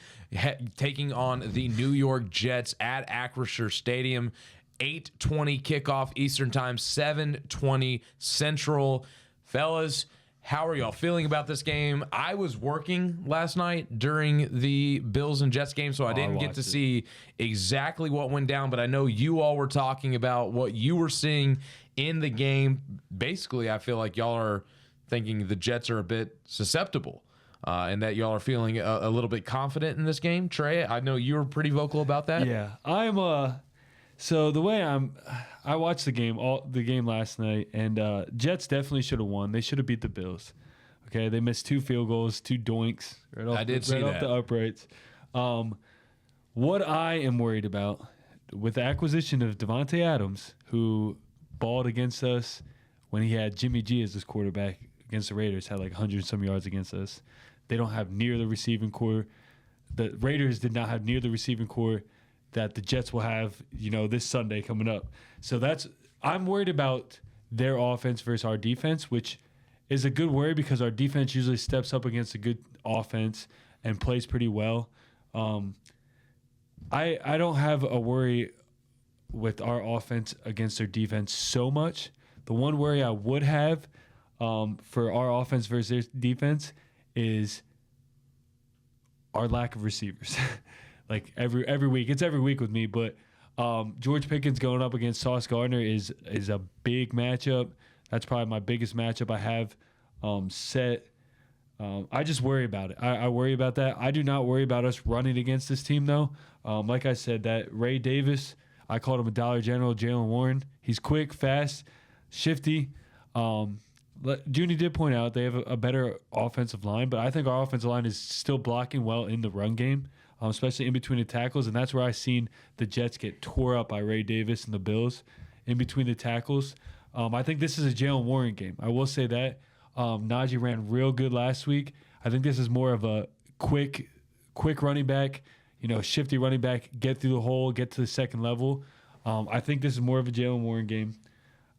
taking on the New York Jets at Acrisure Stadium. 8:20 kickoff Eastern Time, 7:20 Central. Fellas, how are y'all feeling about this game? I was working last night during the Bills and Jets game, so I didn't get to see exactly what went down, but I know you all were talking about what you were seeing in the game. Basically, I feel like y'all are thinking the Jets are a bit susceptible and that y'all are feeling a little bit confident in this game. Trey, I know you were pretty vocal about that. Yeah, I'm so the way I watched the game last night, and Jets definitely should have won. They should have beat the Bills. Okay, they missed 2 field goals, 2 doinks right off the uprights. What I am worried about with the acquisition of Devontae Adams, who balled against us when he had Jimmy G as his quarterback against the Raiders, had like 100-some yards against us. They don't have near the receiving core. The Raiders did not have near the receiving core that the Jets will have, this Sunday coming up. So I'm worried about their offense versus our defense, which is a good worry because our defense usually steps up against a good offense and plays pretty well. I don't have a worry with our offense against their defense so much. The one worry I would have for our offense versus their defense is our lack of receivers. Like every week, it's every week with me. But George Pickens going up against Sauce Gardner is a big matchup. That's probably my biggest matchup I have set. I just worry about it. I worry about that. I do not worry about us running against this team, though. Like I said, that Ray Davis, I called him a Dollar General, Jalen Warren. He's quick, fast, shifty. Junnie did point out they have a better offensive line, but I think our offensive line is still blocking well in the run game, especially in between the tackles, and that's where I seen the Jets get tore up by Ray Davis and the Bills in between the tackles. I think this is a Jalen Warren game. I will say that. Najee ran real good last week. I think this is more of a quick running back, shifty running back, get through the hole, get to the second level. I think this is more of a Jalen Warren game.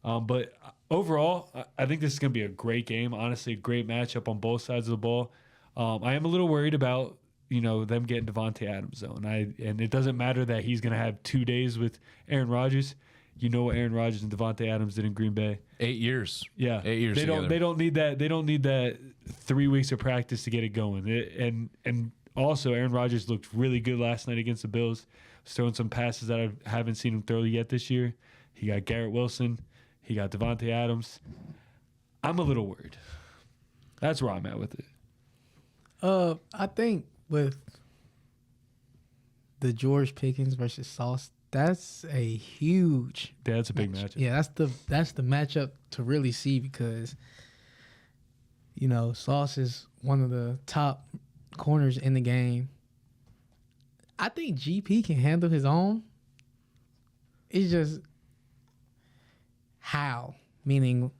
But overall, I think this is going to be a great game. Honestly, a great matchup on both sides of the ball. I am a little worried about, them getting Devontae Adams, though. And it doesn't matter that he's going to have 2 days with Aaron Rodgers. You know what Aaron Rodgers and Devontae Adams did in Green Bay. 8 years. Yeah. 8 years They together. don't need that. They don't need that 3 weeks of practice to get it going. And also, Aaron Rodgers looked really good last night against the Bills. Was throwing some passes that I haven't seen him throw yet this year. He got Garrett Wilson. He got Devontae Adams. I'm a little worried. That's where I'm at with it. I think with the George Pickens versus Sauce, that's a huge. Yeah, that's a big matchup. Yeah, that's the matchup to really see because Sauce is one of the top corners in the game. I think GP can handle his own. It's just how, meaning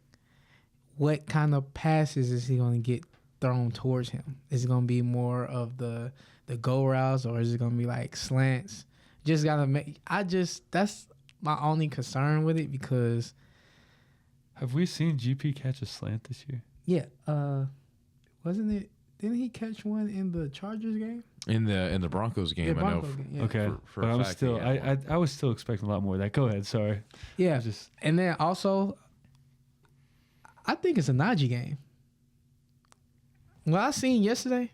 what kind of passes is he going to get thrown towards him? Is it going to be more of the go routes or is it going to be like slants? Just gotta make. That's my only concern with it because. Have we seen GP catch a slant this year? Yeah. Wasn't it? Didn't he catch one in the Chargers game? In the Broncos game, I know. Game, yeah. Okay, For but a I'm fact still. he had one. I was still expecting a lot more of that. Go ahead. Sorry. Yeah. And then also, I think it's a Najee game. What I seen yesterday,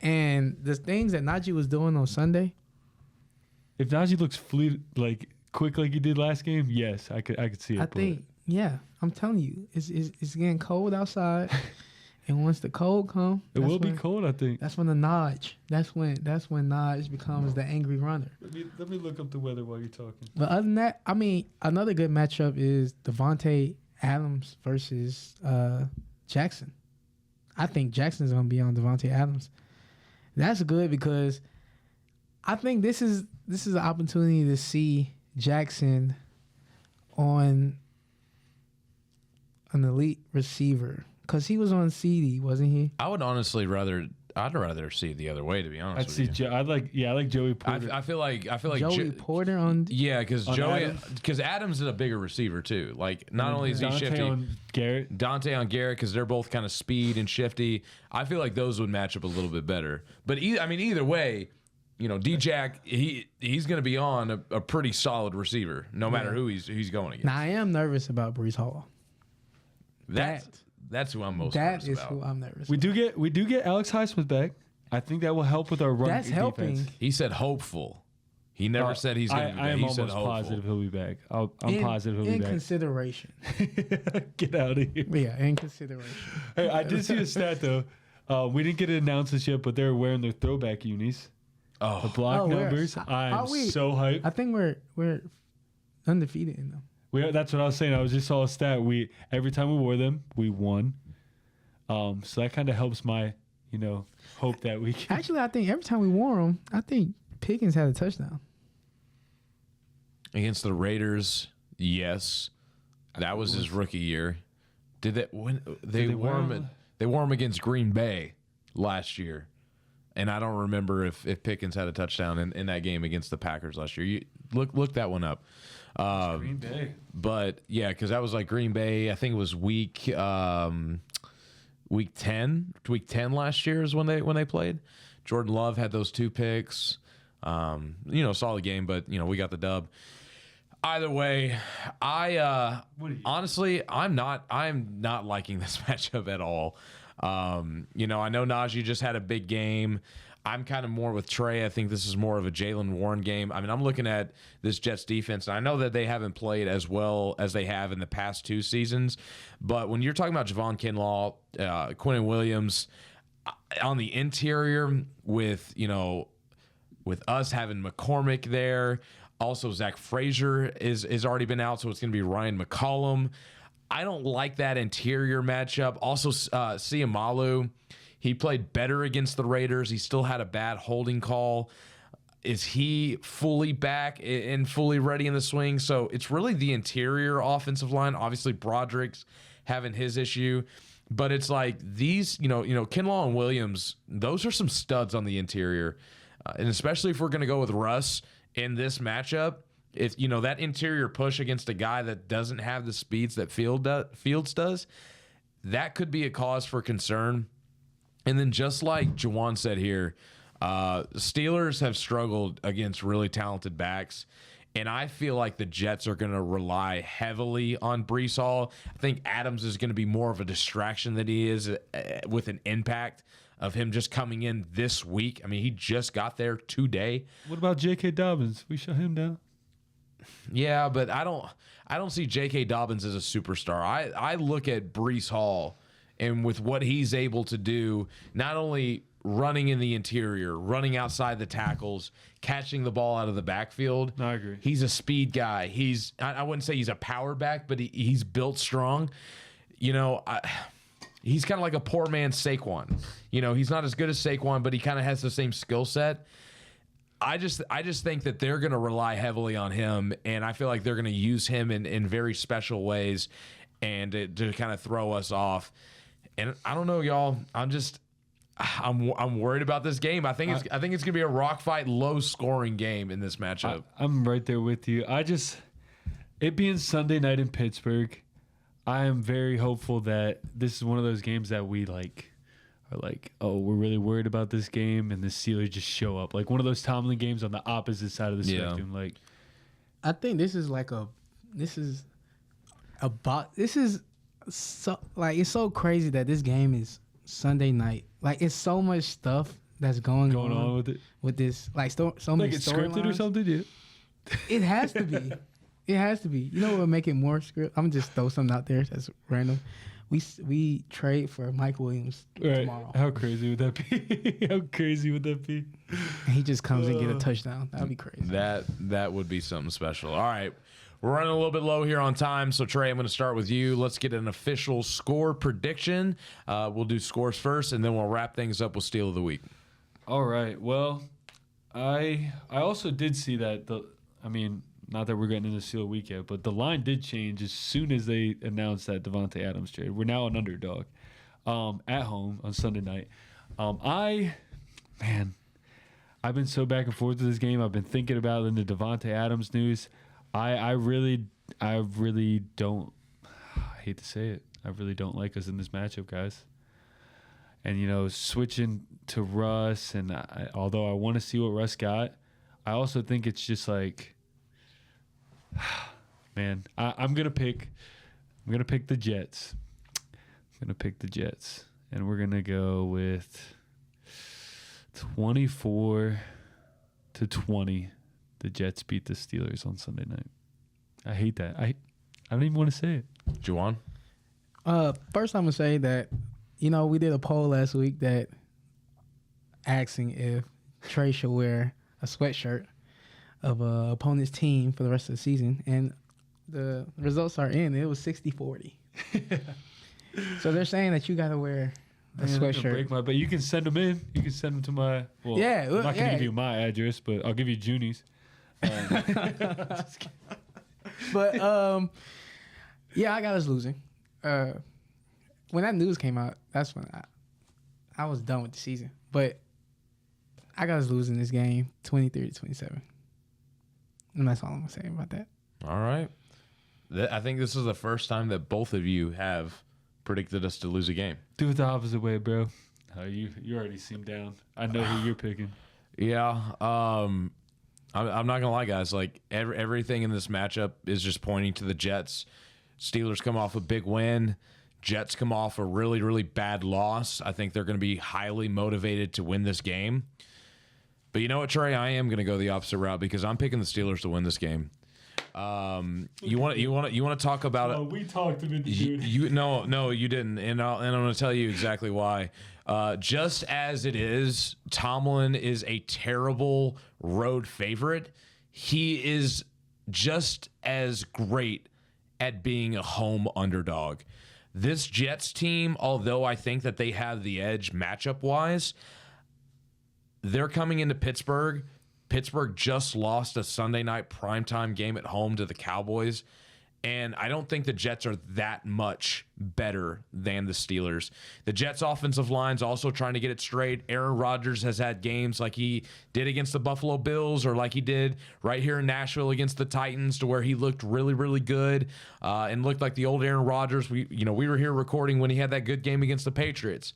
and the things that Najee was doing on Sunday. If Najee looks quick like he did last game, yes, I could see it. I think, yeah, I'm telling you, it's getting cold outside, and once the cold comes, it will be cold. I think that's when the Naj. That's when Naj becomes the angry runner. Let me look up the weather while you're talking. But other than that, I mean, another good matchup is Devontae Adams versus Jackson. I think Jackson's gonna be on Devontae Adams. That's good because I think this is an opportunity to see Jackson on an elite receiver because he was on CD, wasn't he? I would honestly I'd rather see it the other way, to be honest I'd with see. you. I like Joey Porter. I feel like Joey Porter on. Yeah, because Adams? Adams is a bigger receiver too. Like not only is he Dante shifty, on Garrett. Dante on Garrett, because they're both kind of speed and shifty. I feel like those would match up a little bit better. But either way, D-Jack he's going to be on a pretty solid receiver, no matter who he's going against. Now I am nervous about Breece Hall. That's who I'm most That nervous is about. who I'm nervous. We do get Alex Highsmith back. I think that will help with our run. That's defense. helping. He said hopeful. He never said he's going to be back. I am He said almost hopeful. positive he'll be back. I'm positive he'll be in back. consideration. Get out of here. Yeah, in consideration. Hey, I did see a stat though. We didn't get it announced this yet, but they're wearing their throwback unis. The Oh, block we're- numbers. I'm are we- so hyped. I think we're undefeated in them. That's what I was saying. I just saw a stat. Every time we wore them, we won. So that kind of helps my, hope that we can. Actually, I think every time we wore them, I think Pickens had a touchdown. against the Raiders, yes. That was his rookie year. Did that when they wore him? They wore him against Green Bay last year, and I don't remember if Pickens had a touchdown in that game against the Packers last year. You look that one up. Green Bay. But yeah, because that was like Green Bay. I think it was week 10. Week 10 last year is when they played. Jordan Love had those 2 picks. Solid game, but we got the dub. Either way, honestly, I'm not liking this matchup at all. I know Najee just had a big game. I'm kind of more with Trey. I think this is more of a Jaylen Warren game. I mean, I'm looking at this Jets defense, and I know that they haven't played as well as they have in the past 2 seasons. But when you're talking about Javon Kinlaw, Quinnen Williams, on the interior with us having McCormick there, also Zach Frazier is already been out, so it's going to be Ryan McCollum. I don't like that interior matchup. Also, Siamalu, he played better against the Raiders. He still had a bad holding call. Is he fully back and fully ready in the swing? So it's really the interior offensive line. Obviously, Broderick's having his issue. But it's like these, Kinlaw and Williams, those are some studs on the interior. And especially if we're going to go with Russ in this matchup, if that interior push against a guy that doesn't have the speeds that Fields does, that could be a cause for concern. And then just like Jawuan said here, Steelers have struggled against really talented backs. And I feel like the Jets are going to rely heavily on Breece Hall. I think Adams is going to be more of a distraction than he is with an impact of him just coming in this week. I mean, he just got there today. What about J.K. Dobbins? We shut him down. Yeah, but I don't see J.K. Dobbins as a superstar. I look at Breece Hall, and with what he's able to do, not only running in the interior, running outside the tackles, catching the ball out of the backfield. I agree. He's a speed guy. I wouldn't say he's a power back, but he's built strong. He's kind of like a poor man's Saquon. He's not as good as Saquon, but he kind of has the same skill set. I just think that they're going to rely heavily on him, and I feel like they're going to use him in very special ways and to kind of throw us off. And I don't know, y'all. I'm worried about this game. I think it's going to be a rock fight, low scoring game in this matchup. I'm right there with you. It being Sunday night in Pittsburgh, I am very hopeful that this is one of those games that we are like, oh, we're really worried about this game, and the Steelers just show up. Like one of those Tomlin games on the opposite side of the spectrum. Like, I think it's so crazy that this game is Sunday night. Like, it's so much stuff that's going on with it. With this, like, so many it's scripted or something. Yeah. It has to be. It has to be. You know what would make it more scripted? I'm gonna just throw something out there that's random. We trade for Mike Williams tomorrow. How crazy would that be? How crazy would that be? And he just comes and get a touchdown. That would be crazy. That would be something special. All right. We're running a little bit low here on time, so Trey, I'm going to start with you. Let's get an official score prediction. We'll do scores first, and then we'll wrap things up with Steal of the Week. All right. Well, I also did see that not that we're getting into Steal of the Week yet, but the line did change as soon as they announced that Devontae Adams trade. We're now an underdog at home on Sunday night. I've been so back and forth with this game. I've been thinking about it in the Devontae Adams news. I really don't. I hate to say it. I really don't like us in this matchup, guys. And switching to Russ, and although I want to see what Russ got, I also think it's just like, man, I'm gonna pick the Jets. I'm gonna pick the Jets, and we're gonna go with 24-20. The Jets beat the Steelers on Sunday night. I hate that. I don't even want to say it. Jawuan? First I'm going to say that, we did a poll last week that asking if Trey should wear a sweatshirt of a opponent's team for the rest of the season. And the results are in. It was 60-40. So they're saying that you got to wear a sweatshirt. But you can send them in. You can send them to my. Well, yeah, I'm not going to give you my address, but I'll give you Junnie's. But I got us losing. When that news came out, that's when I was done with the season. But I got us losing this game, 23-27. And that's all I'm gonna say about that. All right. I think this is the first time that both of you have predicted us to lose a game. Do it the opposite way, bro. You already seem down. I know who you're picking. Yeah. I'm not gonna lie, guys. Like everything in this matchup is just pointing to the Jets. Steelers come off a big win. Jets come off a really, really bad loss. I think they're going to be highly motivated to win this game. But you know what, Trey? I am going to go the opposite route because I'm picking the Steelers to win this game. You want to talk about it? We talked about the dude. No, you didn't, and I'm going to tell you exactly why. Just as it is, Tomlin is a terrible road favorite. He is just as great at being a home underdog. This Jets team, although I think that they have the edge matchup-wise, they're coming into Pittsburgh. Pittsburgh just lost a Sunday night primetime game at home to the Cowboys, and I don't think the Jets are that much better than the Steelers. The Jets' offensive line's also trying to get it straight. Aaron Rodgers has had games like he did against the Buffalo Bills or like he did right here in Nashville against the Titans to where he looked really, really good and looked like the old Aaron Rodgers. We were here recording when he had that good game against the Patriots.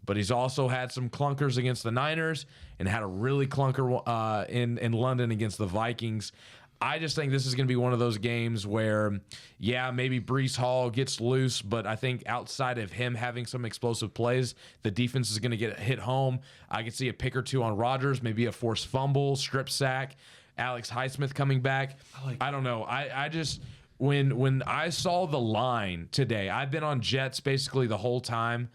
But he's also had some clunkers against the Niners and had a really clunker in London against the Vikings. I just think this is going to be one of those games where, yeah, maybe Breece Hall gets loose, but I think outside of him having some explosive plays, the defense is going to get hit home. I could see a pick or two on Rodgers, maybe a forced fumble, strip sack, Alex Highsmith coming back. I don't know. I just when I saw the line today, I've been on Jets basically the whole time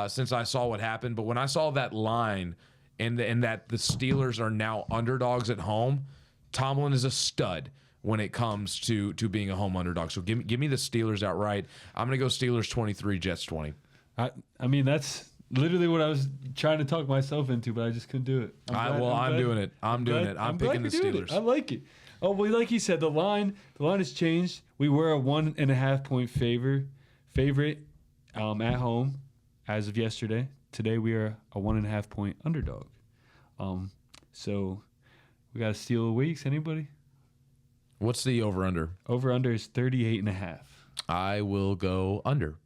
since I saw what happened, but when I saw that line and that the Steelers are now underdogs at home, Tomlin is a stud when it comes to being a home underdog. So give me the Steelers outright. I'm going to go Steelers 23, Jets 20. I mean, that's literally what I was trying to talk myself into, but I just couldn't do it. I'm doing it. I'm doing it. I'm picking the Steelers. I like it. Oh, well, like you said, the line has changed. We were a 1.5 point favorite at home as of yesterday. Today we are a 1.5 point underdog. So we got a steal of weeks. Anybody? What's the over/under? Over/under is 38.5. I will go under.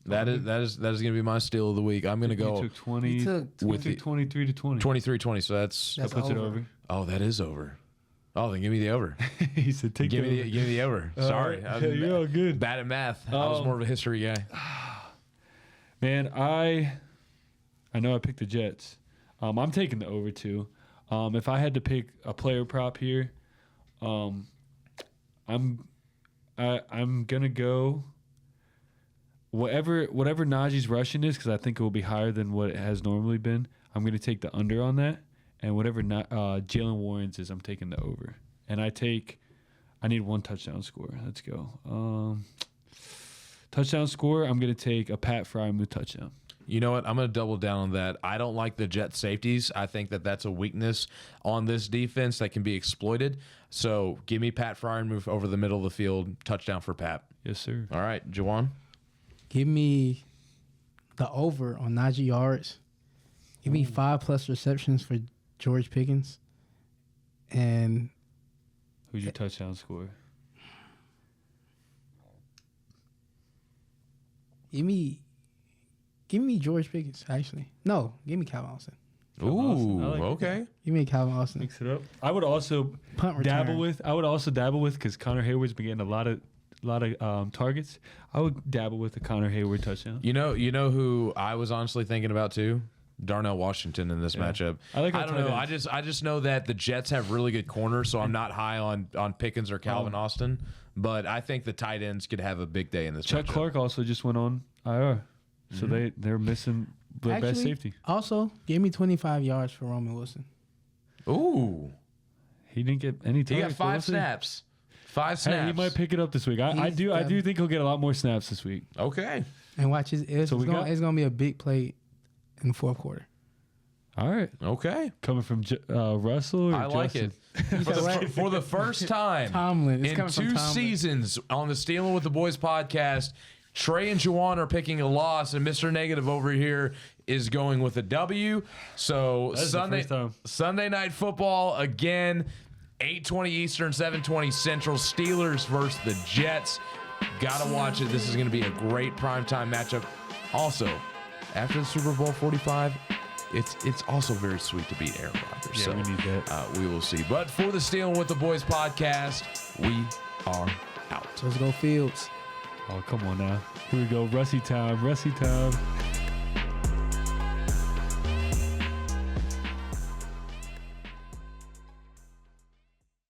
That is going to be my steal of the week. I'm going to go. You took 20. You took 23 to 20. 23-20. So that puts it over. Oh, that is over. Oh, then give me the over. He said, give me the over. Sorry, you're all good. Bad at math. I was more of a history guy. Man, I know I picked the Jets. I'm taking the over too. If I had to pick a player prop here, I'm gonna go whatever Najee's rushing is, because I think it will be higher than what it has normally been. I'm gonna take the under on that, and whatever Jalen Warren's is, I'm taking the over. And I need one touchdown score. Let's go. Touchdown score. I'm gonna take a Pat Freiermuth touchdown. You know what? I'm going to double down on that. I don't like the Jet safeties. I think that that's a weakness on this defense that can be exploited. So give me Pat Freiermuth over the middle of the field. Touchdown for Pat. Yes, sir. All right, Jawuan. Give me the over on Najee yards. Give me 5+ receptions for George Pickens. And who's your touchdown score? Give me George Pickens, actually. No, give me Calvin Austin. Ooh, like okay. Give me Calvin Austin. Mix it up. I would also dabble with because Connor Hayward's been getting a lot of targets. I would dabble with the Connor Hayward touchdown. You know who I was honestly thinking about too? Darnell Washington in this matchup. I don't know. I just know that the Jets have really good corners, so I'm not high on Pickens or Calvin Austin. But I think the tight ends could have a big day in this Chuck matchup. Clark also just went on IR. So they're missing the best safety. Also, give me 25 yards for Roman Wilson. Ooh. He didn't get any targets. He got 5 snaps. 5 snaps. Hey, he might pick it up this week. I do think he'll get a lot more snaps this week. Okay. And watch it's going to be a big play in the fourth quarter. All right. Okay. Coming from Russell or I like Justin? it. For the first time Tomlin. in 2 seasons on the Stealing with the Boys podcast, Trey and Jawuan are picking a loss, and Mr. Negative over here is going with a W. So Sunday night football again, 8:20 Eastern, 7:20 Central. Steelers versus the Jets. Gotta watch it. This is going to be a great primetime matchup. Also, after the Super Bowl 45, it's also very sweet to beat Aaron Rodgers. Yeah, so we need that. We will see. But for the Stealing with the Boys podcast, we are out. Let's go Fields. Oh, come on now. Here we go. Russy time.